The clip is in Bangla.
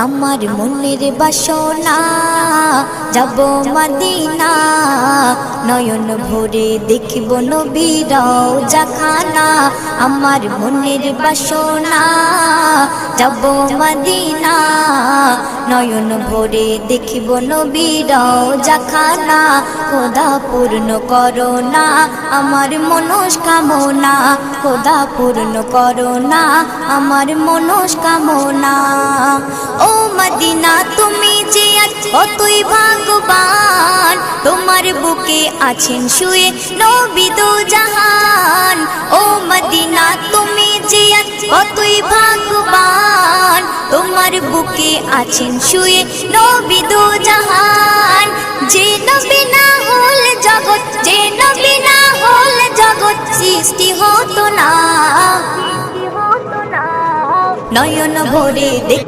আমার মনের বাসনা যাব মদিনা, নয়ন ভরে দেখিব নবীর রওজাখানা। আমার মনের বাসনা যাব মদিনা, নয়ন ভরে দেখিব নবীর রওজাখানা। খোদা পূর্ণ করো না আমার মনস্কামনা, খোদা পূর্ণ করো না আমার মনস্কামনা। ও মদিনা তুমি যে আজ কতই ভাগ্যবান, তোমার বুকে আছেন শুয়ে নবী দো জাহান। ও মদিনা তুমি যে আজ কতই ভাগ্যবান, তোমার বুকে আছেন শুয়ে নবী দো জাহান। যে নবী না হল জগৎ, যে নবী না হল জগৎ সৃষ্টি হতো না। নয়ন ভরে দেখ